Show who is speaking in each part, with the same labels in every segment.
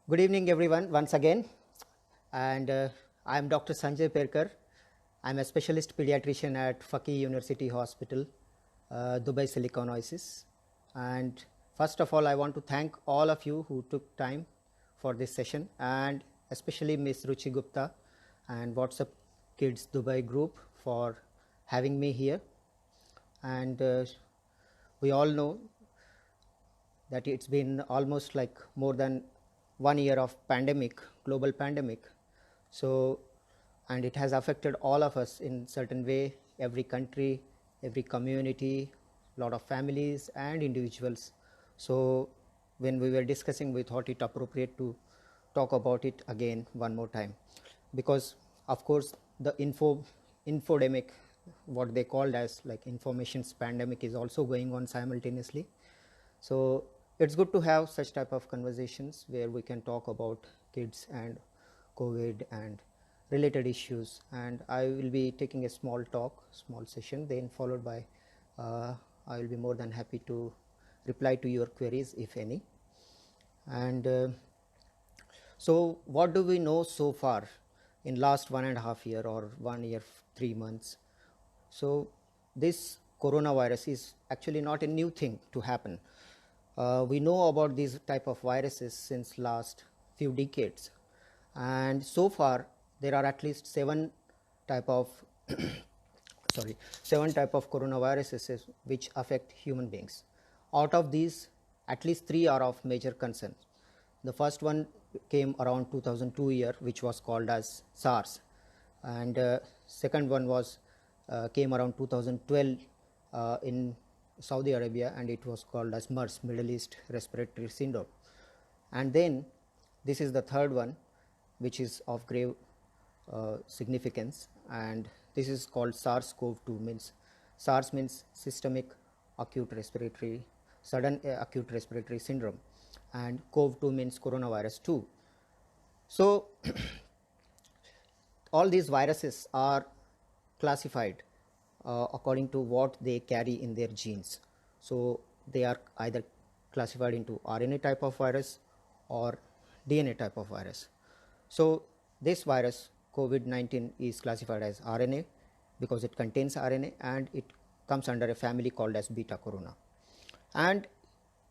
Speaker 1: Good evening, everyone, once again. And I am Dr. Sanjay Perkar. I'm a specialist pediatrician at Fakih University Hospital, Dubai Silicon Oasis. And first of all, I want to thank all of you who took time for this session, and especially Ms. Ruchi Gupta and WhatsApp Kids Dubai group for having me here. And we all know that it's been almost like more than 1 year of pandemic, global pandemic. So, and it has affected all of us in certain way, every country, every community, lot of families and individuals. So when we were discussing, we thought it appropriate to talk about it again one more time, because of course the infodemic, what they called as like information's pandemic, is also going on simultaneously. So it's good to have such type of conversations where we can talk about kids and COVID and related issues. And I will be taking a small talk, small session, then followed by I will be more than happy to reply to your queries if any. And so what do we know so far in last 1.5 year or 1 year 3 months? So this coronavirus is actually not a new thing to happen. We know about these type of viruses since last few decades, and so far there are at least seven type of coronaviruses which affect human beings. Out of these, at least three are of major concern. The first one came around 2002 year, which was called as SARS, and second one was came around 2012 in Saudi Arabia, and it was called as MERS, Middle East Respiratory Syndrome. And then this is the third one, which is of grave significance, and this is called SARS-CoV-2. Means SARS means systemic acute respiratory sudden acute respiratory syndrome, and CoV-2 means coronavirus 2. So all these viruses are classified according to what they carry in their genes. So they are either classified into RNA type of virus or DNA type of virus. So this virus COVID-19 is classified as RNA because it contains RNA, and it comes under a family called as beta corona, and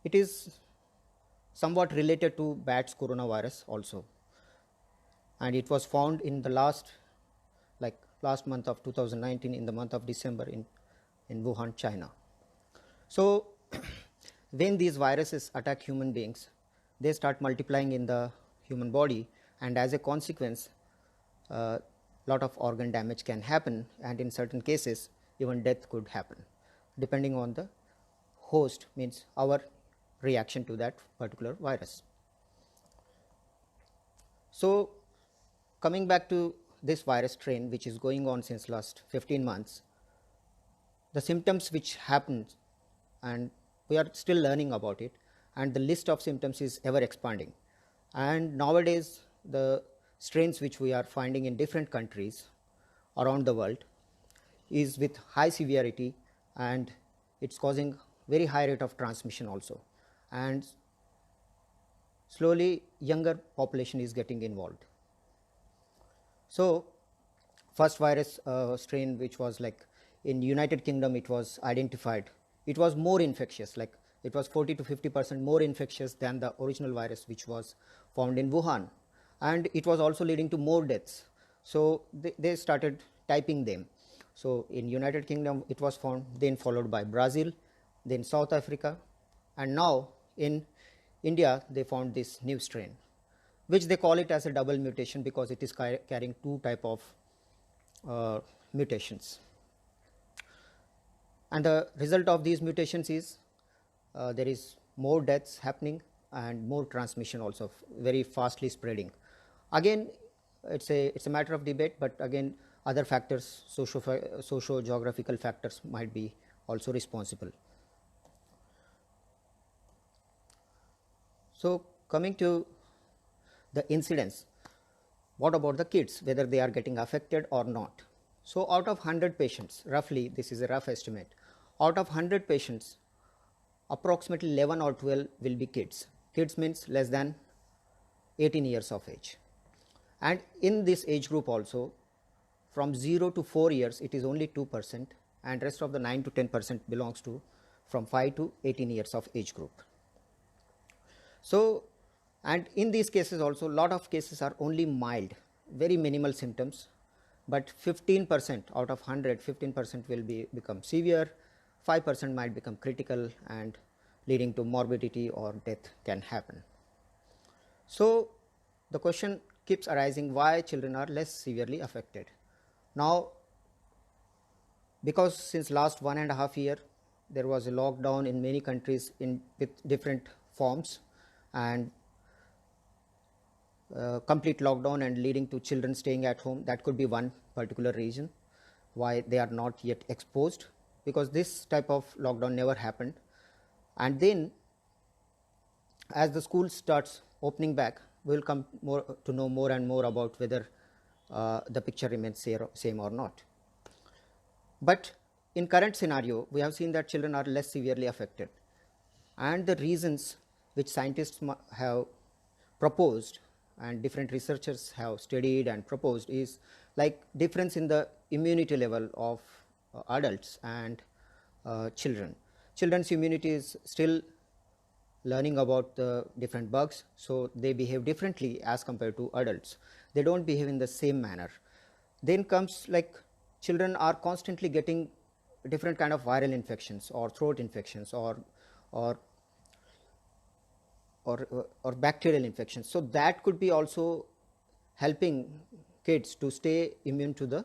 Speaker 1: it is somewhat related to bats coronavirus also, and it was found in the last month of 2019, in the month of December, in Wuhan, China. So when these viruses attack human beings, they start multiplying in the human body, and as a consequence lot of organ damage can happen, and in certain cases even death could happen, depending on the host, means our reaction to that particular virus. So coming back to this virus strain, which is going on since last 15 months, the symptoms which happen, and we are still learning about it, and the list of symptoms is ever expanding. And nowadays the strains which we are finding in different countries around the world is with high severity, and it's causing very high rate of transmission also, and slowly younger population is getting involved. So first virus strain, which was like in United Kingdom, it was identified, it was more infectious, like it was 40 to 50% more infectious than the original virus which was found in Wuhan, and it was also leading to more deaths. So they started typing them. So in United Kingdom it was found, then followed by Brazil, then South Africa, and now in India they found this new strain, which they call it as a double mutation because it is carrying two type of mutations. And the result of these mutations is there is more deaths happening and more transmission also, very fastly spreading. Again, it's a matter of debate, but again other factors, socio-geographical factors might be also responsible. So coming to the incidence, what about the kids, whether they are getting affected or not? So out of 100 patients, roughly, this is a rough estimate, out of 100 patients, approximately 11 or 12 will be kids. Kids means less than 18 years of age. And in this age group also, from 0 to 4 years it is only 2%, and rest of the 9 to 10% belongs to from 5 to 18 years of age group. So, and in these cases also, lot of cases are only mild, very minimal symptoms, but 15% out of 100, 15% will become severe, 5% might become critical, and leading to morbidity or death can happen. So, the question keeps arising, why children are less severely affected. Now, because since last 1.5 years there was a lockdown in many countries with different forms, and complete lockdown and leading to children staying at home, that could be one particular reason why they are not yet exposed, because this type of lockdown never happened. And then as the school starts opening back, we will come to know more and more about whether the picture remains same or not. But in current scenario, we have seen that children are less severely affected, and the reasons which scientists have proposed and different researchers have studied and proposed is like difference in the immunity level of adults and children. Children's immunity is still learning about the different bugs, so they behave differently as compared to adults. They don't behave in the same manner. Then comes like children are constantly getting different kind of viral infections or throat infections or bacterial infections. So that could be also helping kids to stay immune to the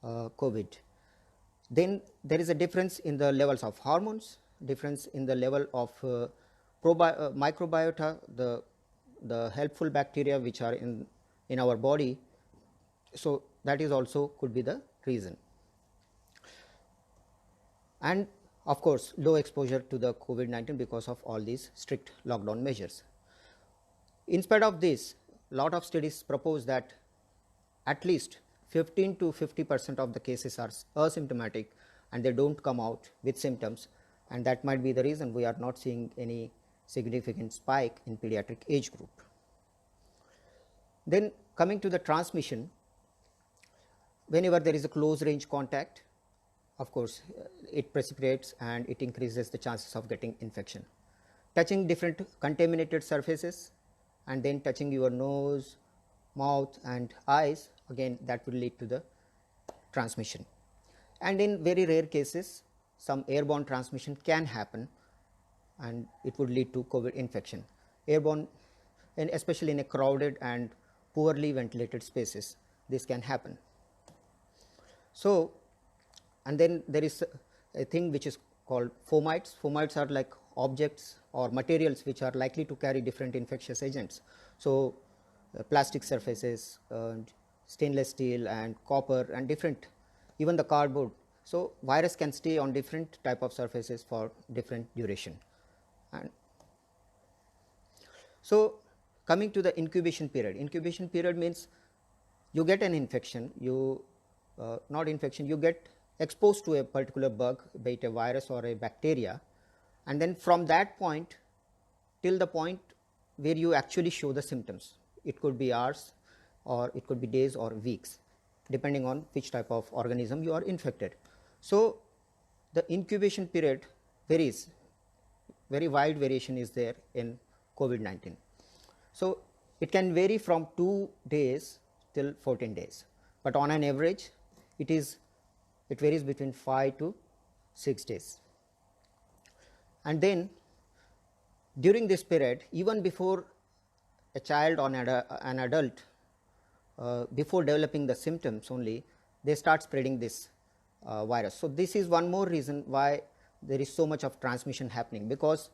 Speaker 1: COVID. Then there is a difference in the levels of hormones, difference in the level of microbiota, the helpful bacteria which are in our body. So that is also could be the reason. And of course, low exposure to the COVID-19 because of all these strict lockdown measures. In spite of this, lot of studies propose that at least 15 to 50% of the cases are asymptomatic and they don't come out with symptoms, and that might be the reason we are not seeing any significant spike in pediatric age group. Then coming to the transmission, whenever there is a close range contact, of course, it precipitates and it increases the chances of getting infection. Touching different contaminated surfaces and then touching your nose, mouth and eyes, again that will lead to the transmission. And in very rare cases, some airborne transmission can happen and it would lead to COVID infection. Airborne, and especially in a crowded and poorly ventilated spaces, this can happen. So, and then there is a thing which is called fomites. Fomites are like objects or materials which are likely to carry different infectious agents. So, plastic surfaces, stainless steel and copper and different, even the cardboard. So, virus can stay on different type of surfaces for different duration. And so, coming to the incubation period. Incubation period means you get an infection, you get exposed to a particular bug, be it a virus or a bacteria, and then from that point till the point where you actually show the symptoms. It could be hours or it could be days or weeks, depending on which type of organism you are infected. So, the incubation period varies, very wide variation is there in COVID-19. So, it can vary from 2 days till 14 days, but on an average it varies between 5 to 6 days. And then during this period, even before a child or an adult, before developing the symptoms only, they start spreading this virus. So, this is one more reason why there is so much of transmission happening, because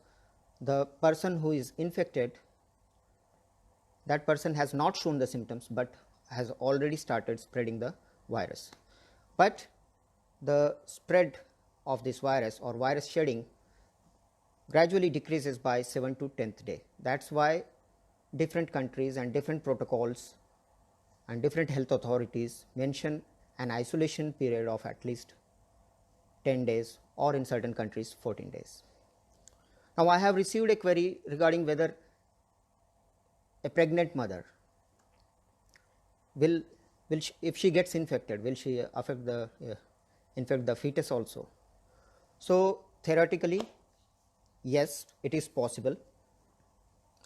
Speaker 1: the person who is infected, that person has not shown the symptoms, but has already started spreading the virus. But the spread of this virus or virus shedding gradually decreases by 7th to 10th day. That is why different countries and different protocols and different health authorities mention an isolation period of at least 10 days or in certain countries 14 days. Now, I have received a query regarding whether a pregnant mother, will if she gets infected, will she affect the infect the fetus also? So theoretically, yes, it is possible,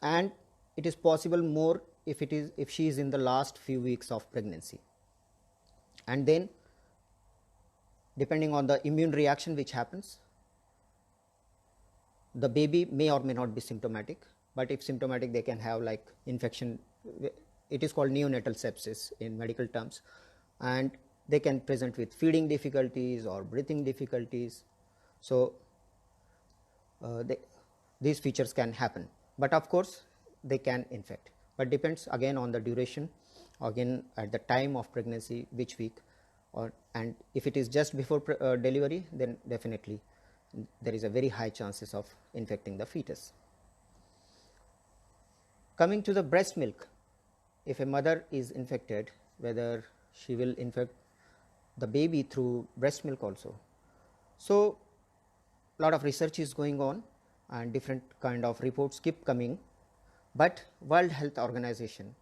Speaker 1: and it is possible more if she is in the last few weeks of pregnancy, and then depending on the immune reaction which happens, the baby may or may not be symptomatic, but if symptomatic, they can have like infection. It is called neonatal sepsis in medical terms, and they can present with feeding difficulties or breathing difficulties. So these features can happen, but of course they can infect, but depends again on the duration, again at the time of pregnancy, which week, and if it is just before delivery, then definitely there is a very high chances of infecting the fetus. Coming to the breast milk, if a mother is infected, whether she will infect the baby through breast milk also. So a lot of research is going on and different kind of reports keep coming, but World Health Organization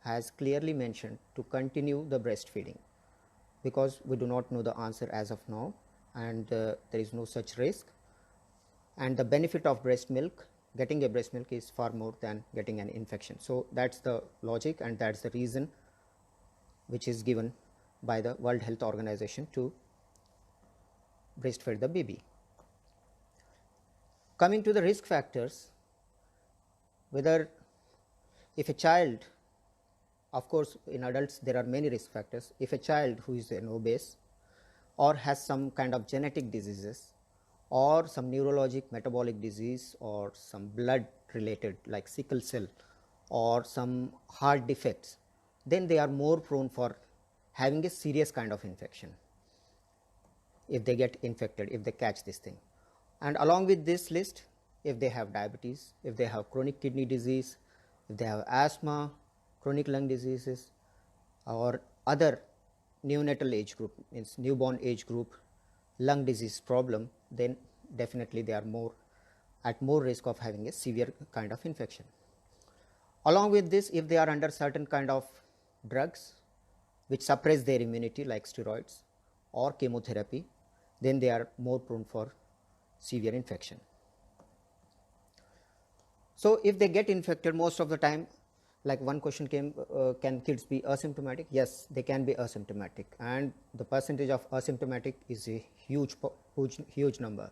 Speaker 1: has clearly mentioned to continue the breastfeeding, because we do not know the answer as of now, and there is no such risk, and the benefit of breast milk, getting a breast milk, is far more than getting an infection. So that's the logic, and that's the reason which is given by the World Health Organization to breastfeed the baby. Coming to the risk factors, whether if a child, of course in adults there are many risk factors. If a child who is an obese or has some kind of genetic diseases or some neurologic metabolic disease or some blood related like sickle cell or some heart defects, then they are more prone for having a serious kind of infection if they get infected, if they catch this thing. And along with this list, if they have diabetes, if they have chronic kidney disease, if they have asthma, chronic lung diseases, or other neonatal age group, means newborn age group, lung disease problem, then definitely they are at more risk of having a severe kind of infection. Along with this, if they are under certain kind of drugs which suppress their immunity like steroids or chemotherapy, then they are more prone for severe infection. So if they get infected, most of the time, like one question came, can kids be asymptomatic? Yes, they can be asymptomatic, and the percentage of asymptomatic is a huge number,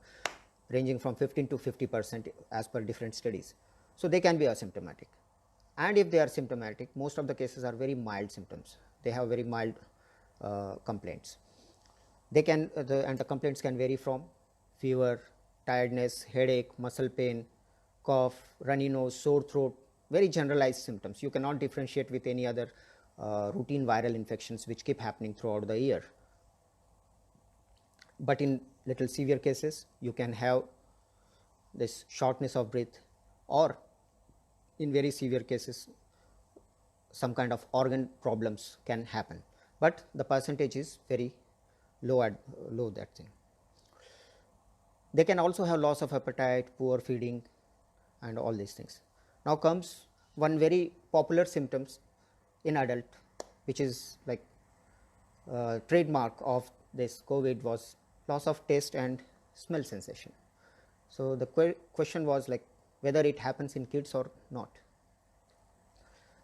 Speaker 1: ranging from 15 to 50% as per different studies. So they can be asymptomatic, and if they are symptomatic, most of the cases are very mild symptoms. They have very mild complaints. They can and the complaints can vary from fever, tiredness, headache, muscle pain, cough, runny nose, sore throat, very generalized symptoms. You cannot differentiate with any other routine viral infections which keep happening throughout the year. But in little severe cases, you can have this shortness of breath, or in very severe cases, some kind of organ problems can happen. But the percentage is very low that thing. They can also have loss of appetite, poor feeding, and all these things. Now comes one very popular symptoms in adult, which is like trademark of this COVID, was loss of taste and smell sensation. So the question was like whether it happens in kids or not.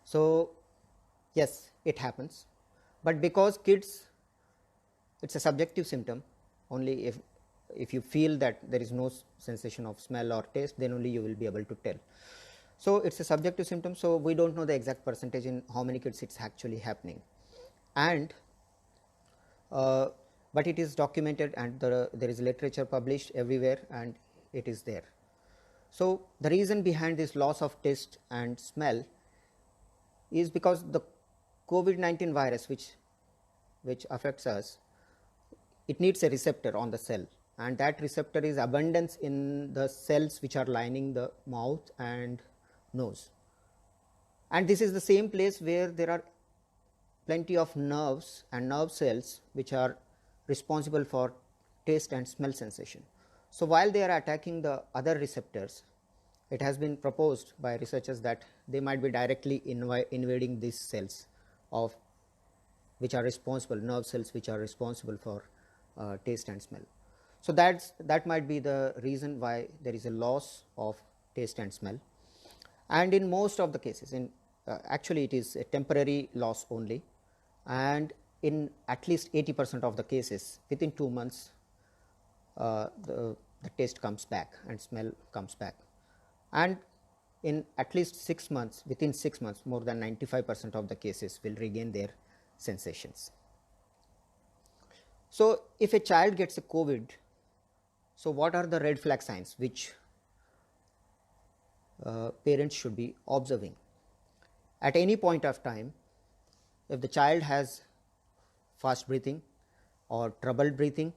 Speaker 1: So yes, it happens, but because kids, it's a subjective symptom. Only if you feel that there is no sensation of smell or taste, then only you will be able to tell. So it's a subjective symptom, so we don't know the exact percentage in how many kids it's actually happening, and but it is documented, and there is literature published everywhere, and it is there. So the reason behind this loss of taste and smell is because the COVID-19 virus which affects us, it needs a receptor on the cell, and that receptor is abundance in the cells which are lining the mouth and nose. And this is the same place where there are plenty of nerves and nerve cells which are responsible for taste and smell sensation. So while they are attacking the other receptors, it has been proposed by researchers that they might be directly invading these cells of which are responsible, nerve cells which are responsible for taste and smell. So that might be the reason why there is a loss of taste and smell. And in most of the cases, actually it is a temporary loss only, and in at least 80% of the cases, within 2 months, the taste comes back and smell comes back. And in at least 6 months, within 6 months, more than 95% of the cases will regain their sensations. So, if a child gets a COVID, so what are the red flag signs which parents should be observing? At any point of time, if the child has fast breathing or troubled breathing,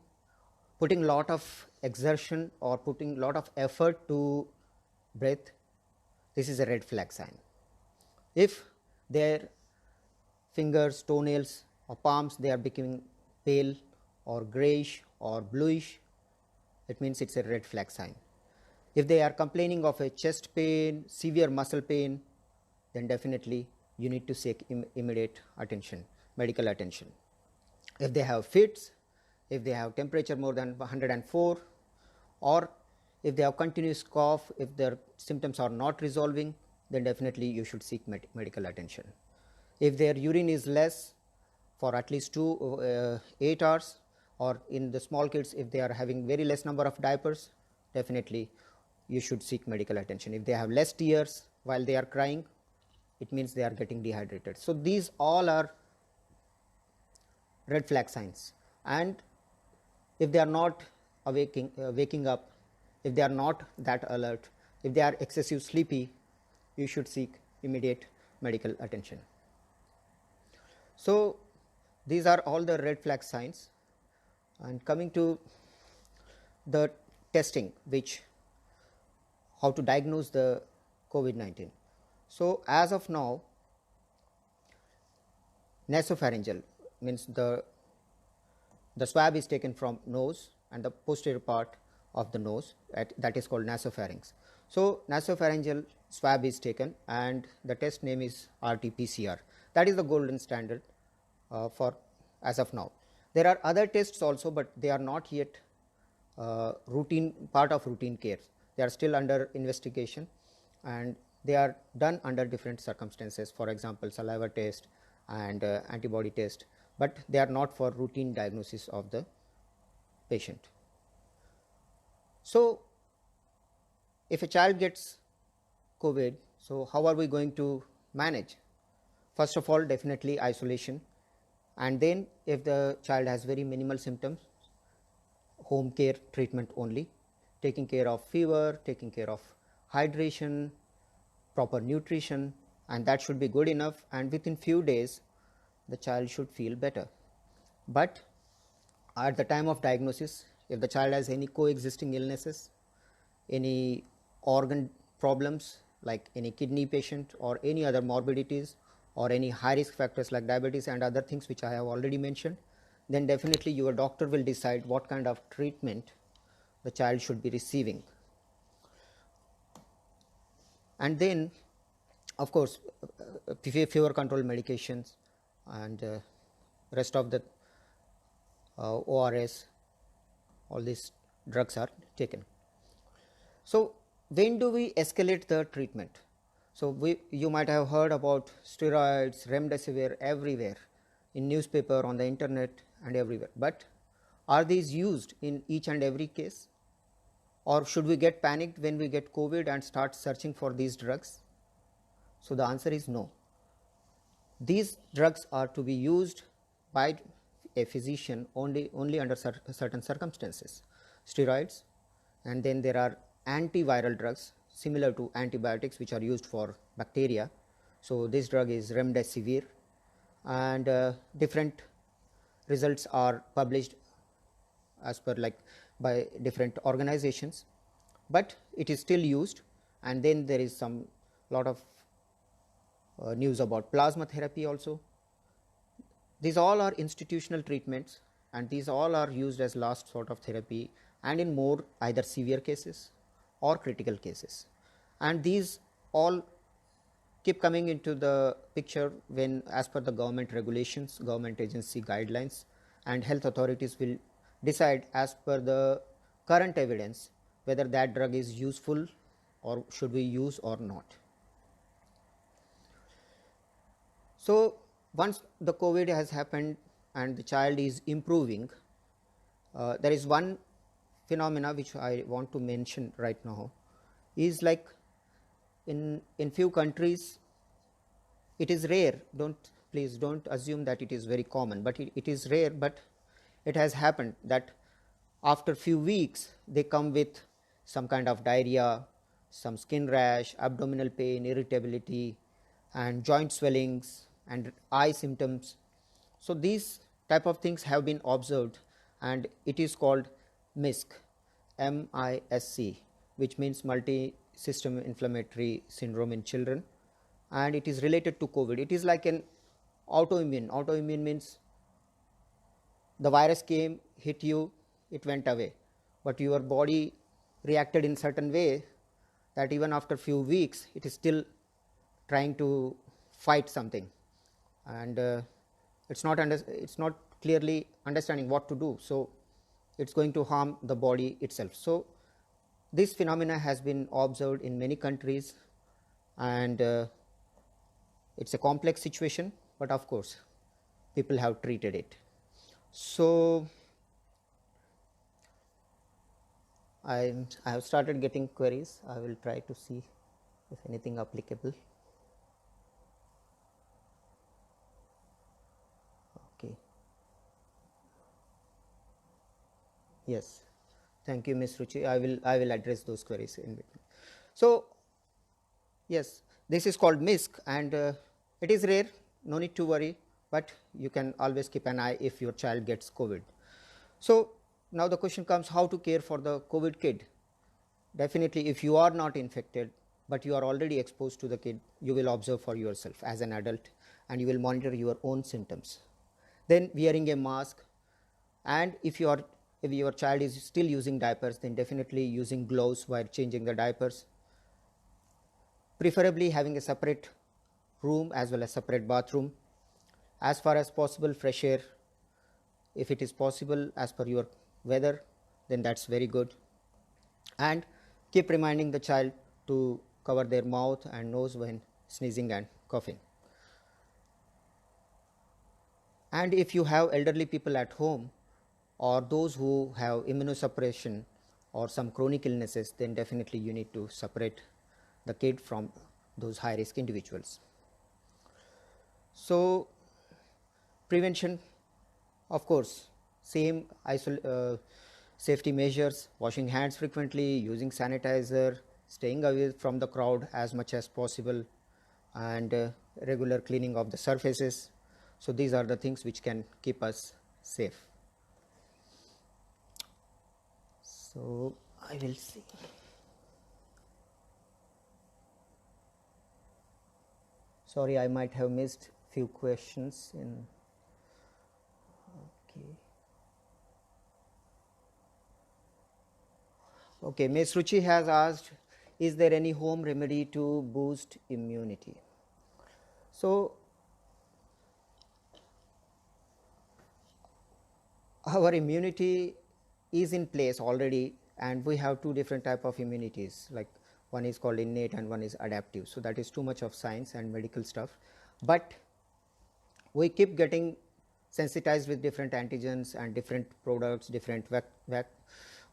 Speaker 1: putting lot of exertion or putting lot of effort to breathe, this is a red flag sign. If their fingers, toenails or palms, they are becoming pale or grayish or bluish, it means it's a red flag sign. If they are complaining of a chest pain, severe muscle pain, then definitely you need to seek immediate attention, medical attention. If they have fits, if they have temperature more than 104, or if they have continuous cough, if their symptoms are not resolving, then definitely you should seek medical attention. If their urine is less for at least 8 hours, or in the small kids, if they are having very less number of diapers, definitely you should seek medical attention. If they have less tears while they are crying, it means they are getting dehydrated. So these all are red flag signs. And if they are not waking up, if they are not that alert, if they are excessive sleepy, you should seek immediate medical attention. So these are all the red flag signs. And coming to the testing, which how to diagnose the COVID-19. So as of now, nasopharyngeal means the swab is taken from nose and the posterior part of the nose, that is called nasopharynx. So nasopharyngeal swab is taken and the test name is RT-PCR. That is the golden standard for as of now. There are other tests also, but they are not yet part of routine care. They are still under investigation and they are done under different circumstances, for example saliva test and antibody test, but they are not for routine diagnosis of the patient. So if a child gets COVID, so how are we going to manage? First of all, definitely isolation, and then if the child has very minimal symptoms, home care treatment only, taking care of fever, taking care of hydration, proper nutrition, and that should be good enough, and within few days the child should feel better. But at the time of diagnosis, if the child has any coexisting illnesses, any organ problems like any kidney patient or any other morbidities or any high risk factors like diabetes and other things which I have already mentioned, then definitely your doctor will decide what kind of treatment the child should be receiving. And then of course fever control medications and rest of the ORS, all these drugs are taken. So when do we escalate the treatment? So you might have heard about steroids, remdesivir everywhere, in newspaper, on the internet and everywhere, but are these used in each and every case? Or should we get panicked when we get COVID and start searching for these drugs? So the answer is no. These drugs are to be used by a physician only under certain circumstances. Steroids, and then there are antiviral drugs similar to antibiotics which are used for bacteria. So this drug is remdesivir, and different results are published as per by different organizations, but it is still used. And then there is some lot of news about plasma therapy also. These all are institutional treatments, and these all are used as last sort of therapy and in more either severe cases or critical cases. And these all keep coming into the picture when, as per the government regulations, government agency guidelines, and health authorities will decide as per the current evidence whether that drug is useful or should we use or not. So once the COVID has happened and the child is improving, there is one phenomena which I want to mention right now, is like in few countries it is rare, please don't assume that it is very common, but it is rare, but it has happened that after few weeks they come with some kind of diarrhea, some skin rash, abdominal pain, irritability, and joint swellings and eye symptoms. So these type of things have been observed, and it is called MISC, MISC, which means multi-system inflammatory syndrome in children, and it is related to COVID. It is like an autoimmune. Autoimmune means the virus came, hit you, it went away, but your body reacted in certain way that even after few weeks it is still trying to fight something, and it's not clearly understanding what to do, so it's going to harm the body itself. So this phenomena has been observed in many countries, and it's a complex situation, but of course people have treated it. So I have started getting queries. I will try to see if anything applicable. Okay. Yes. Thank you, Ms. Ruchi. I will address those queries in between. So yes, this is called MISC, and it is rare. No need to worry, but you can always keep an eye if your child gets COVID. So now the question comes, how to care for the COVID kid? Definitely, if you are not infected, but you are already exposed to the kid, you will observe for yourself as an adult, and you will monitor your own symptoms. Then wearing a mask, and if your child is still using diapers, then definitely using gloves while changing the diapers. Preferably having a separate room as well as separate bathroom. As far as possible, fresh air. If it is possible as per your weather, then that's very good. And keep reminding the child to cover their mouth and nose when sneezing and coughing. And if you have elderly people at home, or those who have immunosuppression or some chronic illnesses, then definitely you need to separate the kid from those high risk individuals. So prevention, of course, same safety measures, washing hands frequently, using sanitizer, staying away from the crowd as much as possible, and regular cleaning of the surfaces. So these are the things which can keep us safe. So I will see. Sorry, I might have missed few questions in. Okay, Ms. Ruchi has asked, is there any home remedy to boost immunity? So our immunity is in place already, and we have two different type of immunities, like one is called innate and one is adaptive. So that is too much of science and medical stuff, but we keep getting sensitized with different antigens and different products, different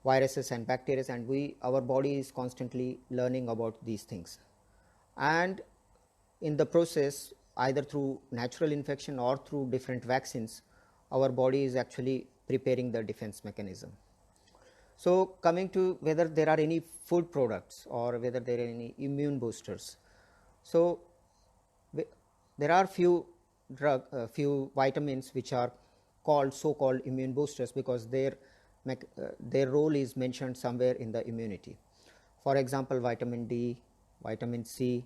Speaker 1: viruses and bacteria, and our body is constantly learning about these things, and in the process, either through natural infection or through different vaccines, our body is actually preparing the defense mechanism. So coming to whether there are any food products or whether there are any immune boosters. So there are few vitamins which are called so-called immune boosters because their role is mentioned somewhere in the immunity. For example, vitamin D, vitamin C,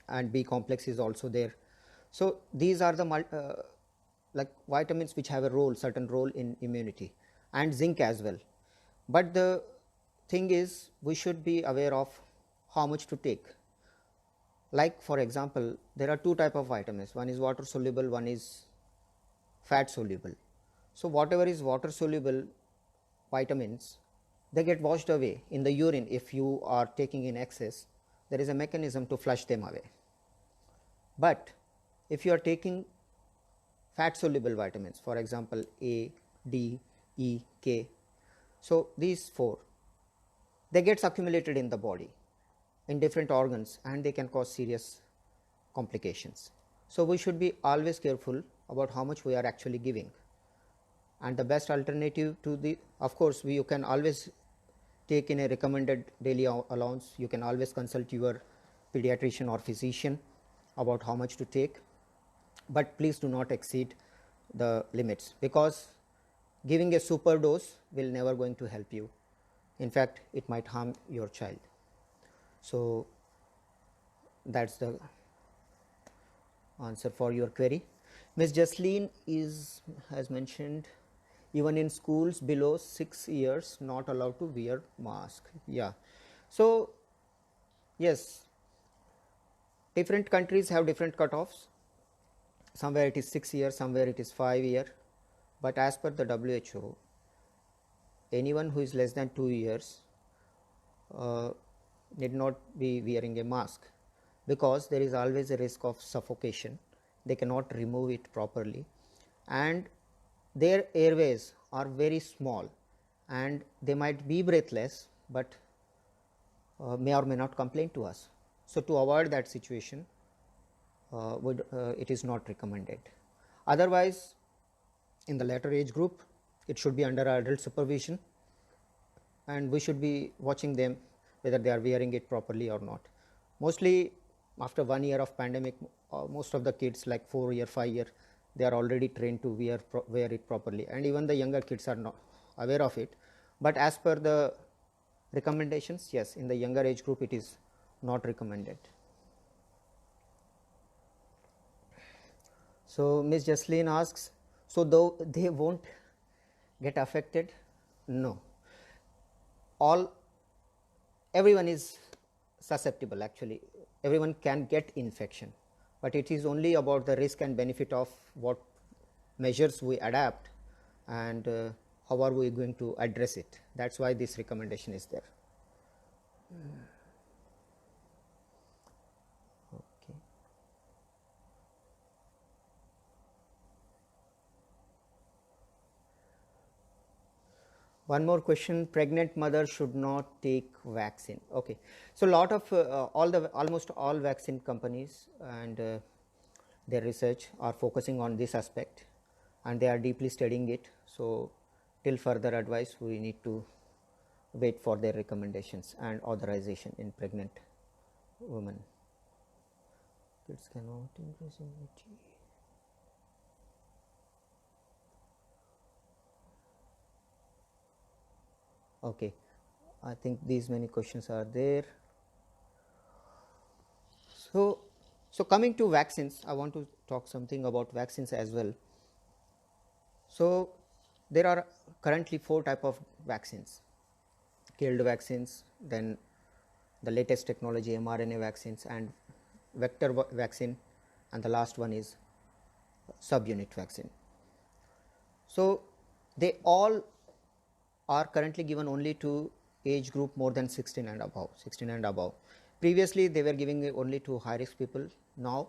Speaker 1: and B complex is also there. So these are the like vitamins which have a certain role in immunity, and zinc as well. But the thing is, we should be aware of how much to take. Like for example, there are two type of vitamins, one is water soluble, one is fat soluble. So whatever is water soluble vitamins, they get washed away in the urine. If you are taking in excess, there is a mechanism to flush them away. But if you are taking fat soluble vitamins, for example A, D, E, K, so these four, they gets accumulated in the body in different organs and they can cause serious complications. So we should be always careful about how much we are actually giving. And the best alternative to the, of course, you can always take in a recommended daily allowance. You can always consult your pediatrician or physician about how much to take, but please do not exceed the limits, because giving a super dose will never going to help you. In fact, it might harm your child. So that's the answer for your query. Ms. Jasleen has mentioned, even in schools below 6 years not allowed to wear mask. Yeah, so yes, different countries have different cutoffs. Somewhere it is 6 years, somewhere it is 5 year, but as per the WHO, anyone who is less than 2 years need not be wearing a mask, because there is always a risk of suffocation. They cannot remove it properly, and their airways are very small and they might be breathless, but may or may not complain to us. So to avoid that situation, it is not recommended. Otherwise, in the later age group, it should be under adult supervision, and we should be watching them whether they are wearing it properly or not. Mostly after 1 year of pandemic, most of the kids, like 4 year, 5 year, they are already trained to wear it properly, and even the younger kids are not aware of it. But as per the recommendations, yes, in the younger age group it is not recommended. So Ms. Jasleen asks, so though they won't get affected? No, everyone is susceptible. Actually, everyone can get infection, but it is only about the risk and benefit of what measures we adapt, and how are we going to address it. That's why this recommendation is there. Okay. One more question: pregnant mother should not take vaccine. Okay, so lot of almost all vaccine companies and their research are focusing on this aspect, and they are deeply studying it. So till further advice, we need to wait for their recommendations and authorization in pregnant women. Kids cannot increase immunity. Okay, I think these many questions are there. So coming to vaccines, I want to talk something about vaccines as well. So there are currently 4 type of vaccines: killed vaccines, then the latest technology mRNA vaccines, and vector vaccine, and the last one is subunit vaccine. So they all are currently given only to age group more than 16 and above. Previously they were giving it only to high risk people. Now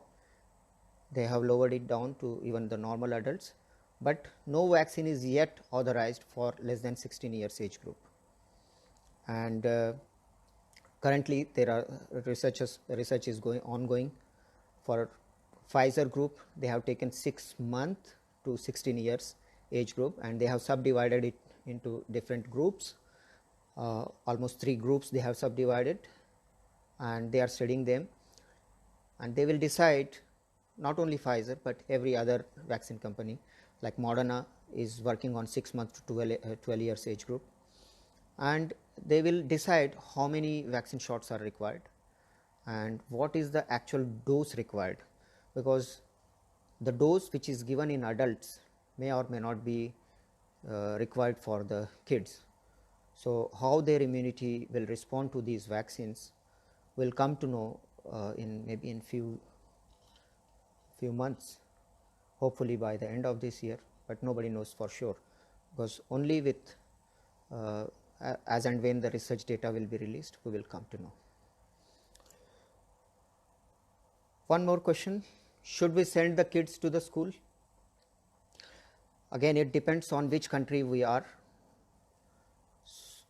Speaker 1: they have lowered it down to even the normal adults, but no vaccine is yet authorized for less than 16 years age group. And currently there are research is ongoing for Pfizer group. They have taken 6 months to 16 years age group, and they have subdivided it into different groups. Almost 3 groups they have subdivided, and they are studying them, and they will decide. Not only Pfizer, but every other vaccine company like Moderna is working on 6 months to 12 years age group, and they will decide how many vaccine shots are required and what is the actual dose required, because the dose which is given in adults may or may not be required for the kids. So how their immunity will respond to these vaccines will come to know in maybe in few months, hopefully by the end of this year, but nobody knows for sure, because only with as and when the research data will be released, we will come to know. One more question: should we send the kids to the school? Again, it depends on which country we are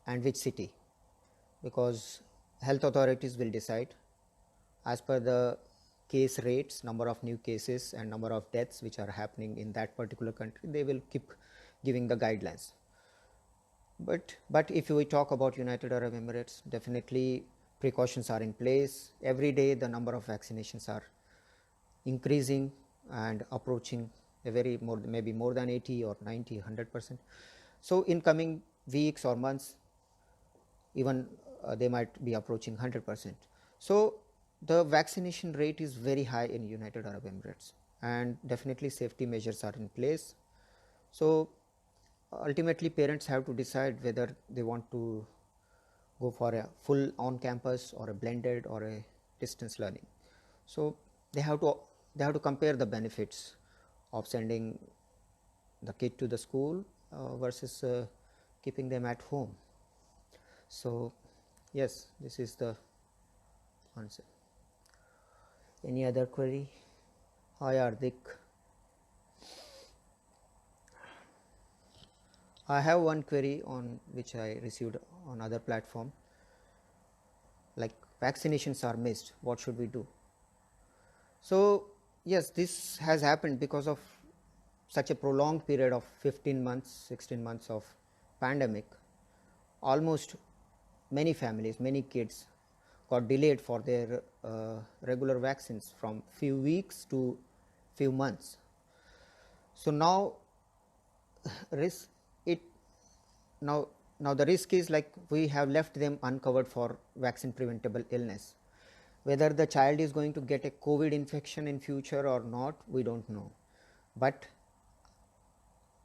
Speaker 1: and which city, because health authorities will decide as per the case rates, number of new cases and number of deaths which are happening in that particular country. They will keep giving the guidelines. But if we talk about United Arab Emirates, definitely precautions are in place. Every day the number of vaccinations are increasing and approaching a very maybe more than 80 or 90, 100%. So in coming weeks or months, even they might be approaching 100%. So the vaccination rate is very high in United Arab Emirates, and definitely safety measures are in place. So ultimately parents have to decide whether they want to go for a full on campus or a blended or a distance learning. So they have to compare the benefits of sending the kid to the school versus keeping them at home. So yes, this is the answer. Any other query? Hi Hardik. I have one query on which I received on other platform, like vaccinations are missed, what should we do? So yes, this has happened because of such a prolonged period of 15 months, 16 months of pandemic. Almost many families, many kids got delayed for their regular vaccines from few weeks to few months. So now risk it now the risk is like we have left them uncovered for vaccine preventable illness. Whether the child is going to get a COVID infection in future or not, we don't know. But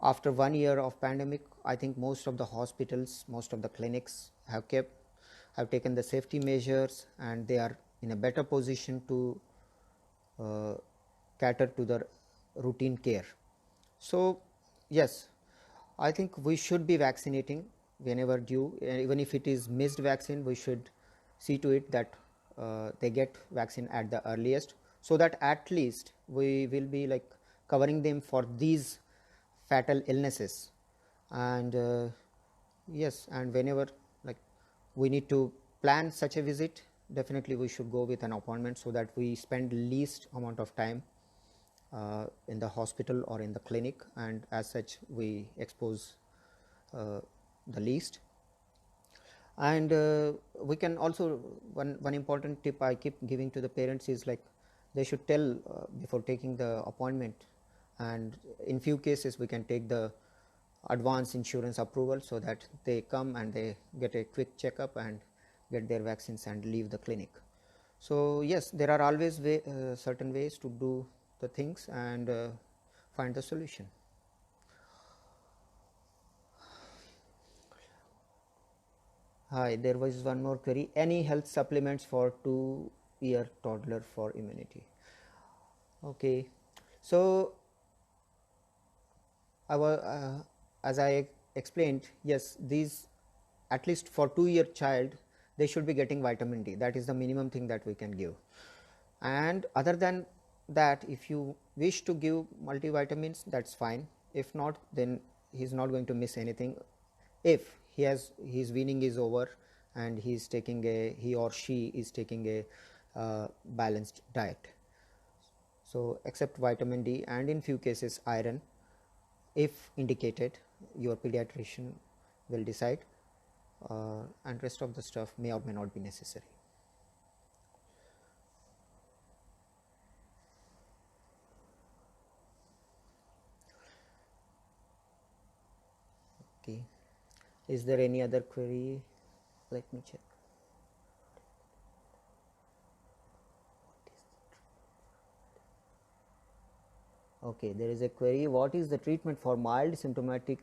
Speaker 1: after 1 year of pandemic, I think most of the hospitals, most of the clinics have taken the safety measures, and they are in a better position to cater to the routine care. So yes, I think we should be vaccinating whenever due. Even if it is missed vaccine, we should see to it that they get vaccine at the earliest, so that at least we will be like covering them for these fatal illnesses. And yes, and whenever like we need to plan such a visit, definitely we should go with an appointment, so that we spend least amount of time in the hospital or in the clinic, and as such we expose the least. And we can also, one important tip I keep giving to the parents is like they should tell before taking the appointment, and in few cases we can take the advance insurance approval, so that they come and they get a quick checkup and get their vaccines and leave the clinic. So yes, there are always certain ways to do the things and find the solution. Hi, there was one more query. Any health supplements for 2-year toddler for immunity? Okay, so as I explained, yes, these at least for 2-year child they should be getting vitamin D. That is the minimum thing that we can give. And other than that, if you wish to give multivitamins, that's fine. If not, then he's not going to miss anything. If his weaning is over and he or she is taking a balanced diet. So except vitamin D and in few cases iron, if indicated, your pediatrician will decide, and rest of the stuff may or may not be necessary. Okay, is there any other query? Let me check. Okay, there is a query. What is the treatment for mild symptomatic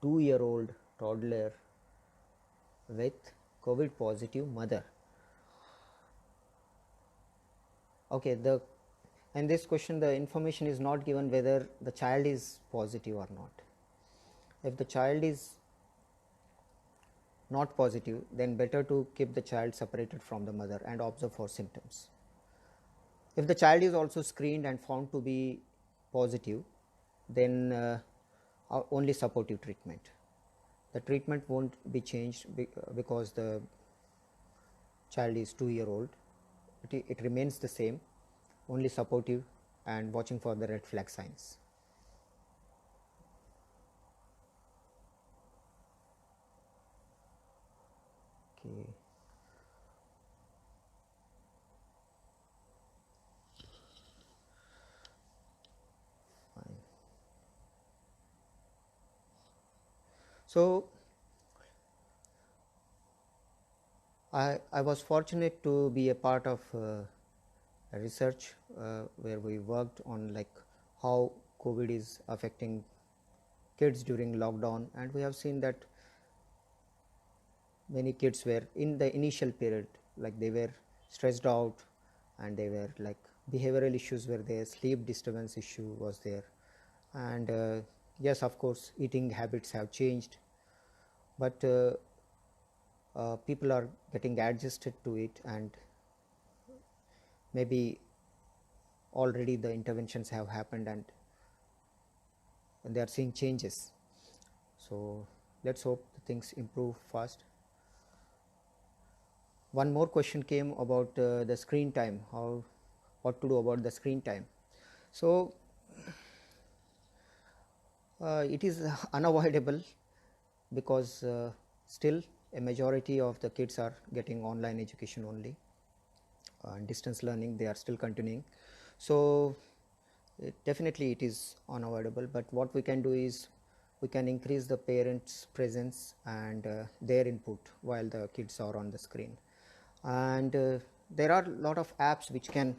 Speaker 1: 2-year-old toddler with COVID positive mother? Okay, the in this question the information is not given whether the child is positive or not. If the child is not positive, then better to keep the child separated from the mother and observe for symptoms. If the child is also screened and found to be positive, then only supportive treatment. The treatment won't be changed because the child is 2-year old. It remains the same, only supportive and watching for the red flag signs. Okay. Fine. So I was fortunate to be a part of a research where we worked on like how COVID is affecting kids during lockdown, and we have seen that many kids were in the initial period like they were stressed out, and they were like behavioral issues were there, sleep disturbance issue was there, and yes, of course eating habits have changed, but people are getting adjusted to it, and maybe already the interventions have happened and they are seeing changes. So let's hope things improve fast. One more question came about the screen time, what to do about the screen time. So it is unavoidable because still a majority of the kids are getting online education only, and distance learning they are still continuing. So definitely it is unavoidable, but what we can do is we can increase the parents' presence and their input while the kids are on the screen. And there are a lot of apps which can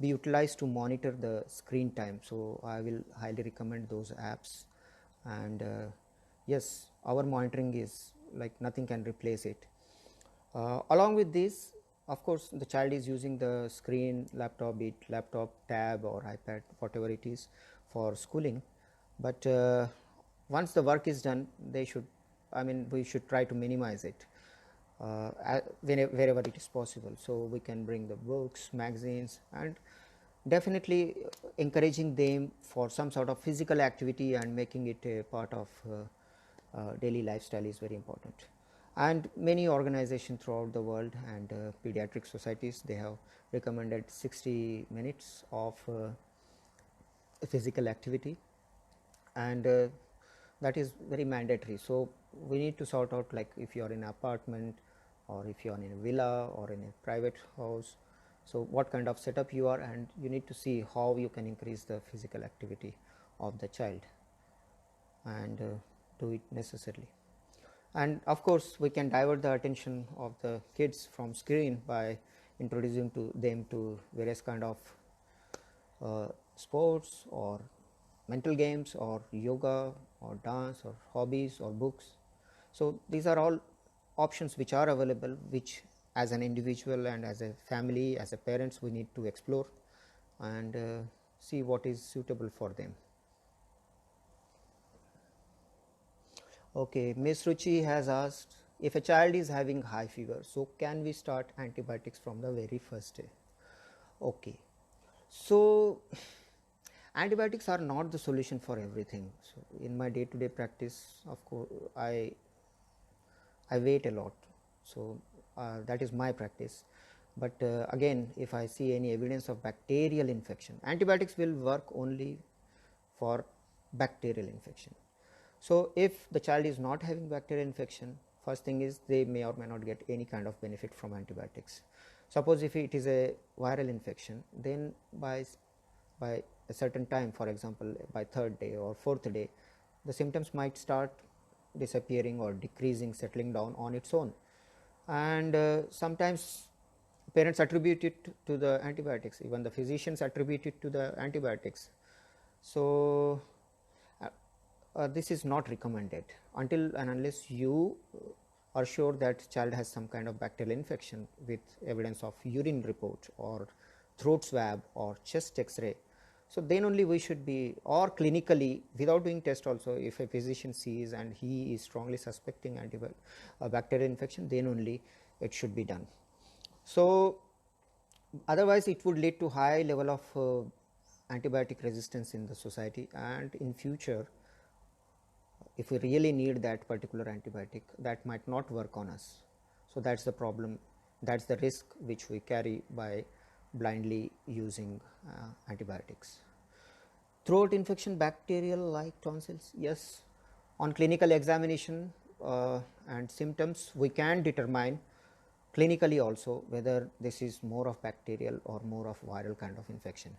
Speaker 1: be utilized to monitor the screen time, so I will highly recommend those apps. And yes, our monitoring is like nothing can replace it. Along with this, of course the child is using the screen, laptop, be it laptop, tab or iPad, whatever it is, for schooling, but once the work is done, they should, we should try to minimize it wherever it is possible. So we can bring the books, magazines, and definitely encouraging them for some sort of physical activity and making it a part of daily lifestyle is very important. And many organizations throughout the world and pediatric societies, they have recommended 60 minutes of physical activity, and that is very mandatory. So we need to sort out, like if you are in an apartment or if you are in a villa or in a private house, so what kind of setup you are, and you need to see how you can increase the physical activity of the child and do it necessarily. And of course we can divert the attention of the kids from screen by introducing to them to various kind of sports or mental games or yoga or dance or hobbies or books. So these are all options which are available, which as an individual and as a family, as a parents, we need to explore and see what is suitable for them. Okay, Ms. Ruchi has asked, if a child is having high fever, so can we start antibiotics from the very first day? Okay, so antibiotics are not the solution for everything. So in my day-to-day practice, of course, I wait a lot. So that is my practice. But again, if I see any evidence of bacterial infection, antibiotics will work only for bacterial infection. So if the child is not having bacterial infection, first thing is they may or may not get any kind of benefit from antibiotics. Suppose if it is a viral infection, then by a certain time, for example by 3rd day or 4th day, the symptoms might start disappearing or decreasing, settling down on its own. And sometimes parents attribute it to the antibiotics, even the physicians attribute it to the antibiotics. So this is not recommended until and unless you are sure that child has some kind of bacterial infection with evidence of urine report or throat swab or chest x-ray, so then only we should be, or clinically without doing test also, if a physician sees and he is strongly suspecting bacterial infection, then only it should be done. So otherwise it would lead to high level of antibiotic resistance in the society, and in future if we really need that particular antibiotic, that might not work on us. So that's the problem, that's the risk which we carry by blindly using antibiotics. Throat infection, bacterial like tonsils, yes, on clinical examination and symptoms we can determine clinically also whether this is more of bacterial or more of viral kind of infection,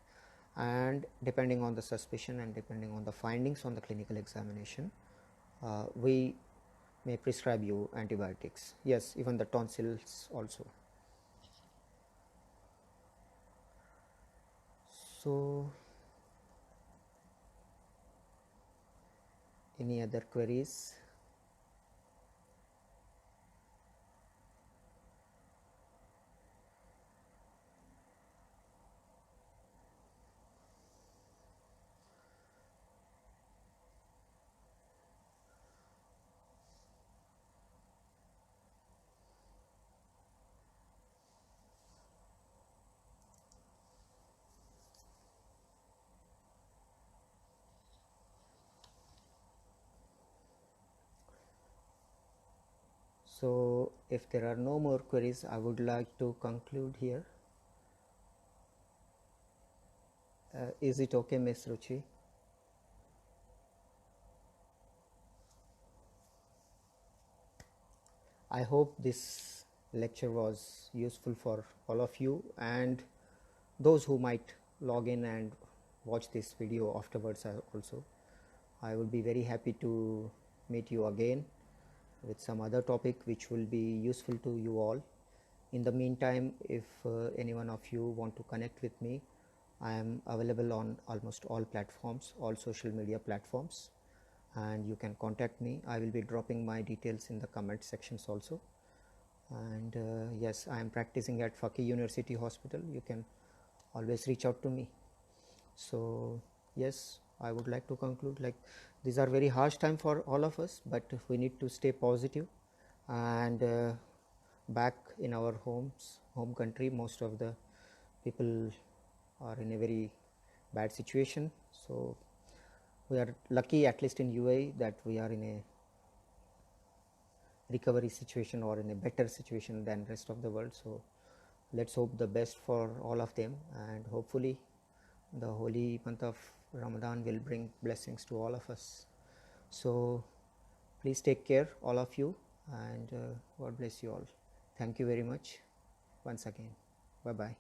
Speaker 1: and depending on the suspicion and depending on the findings on the clinical examination, we may prescribe you antibiotics. Yes, even the tonsils also. So any other queries? So if there are no more queries, I would like to conclude here. Is it okay, Ms. Ruchi? I hope this lecture was useful for all of you and those who might log in and watch this video afterwards also. I would be very happy to meet you again with some other topic which will be useful to you all. In the meantime, if any one of you want to connect with me, I am available on almost all platforms, all social media platforms, and you can contact me. I will be dropping my details in the comment sections also. And yes, I am practicing at Faki University Hospital. You can always reach out to me. So yes, I would like to conclude, like, these are very harsh time for all of us, but we need to stay positive. And back in our home country, most of the people are in a very bad situation. So we are lucky, at least in UAE, that we are in a recovery situation or in a better situation than rest of the world. So let's hope the best for all of them, and hopefully the holy month of Ramadan will bring blessings to all of us. So please take care, all of you, and God bless you all. Thank you very much once again. Bye bye.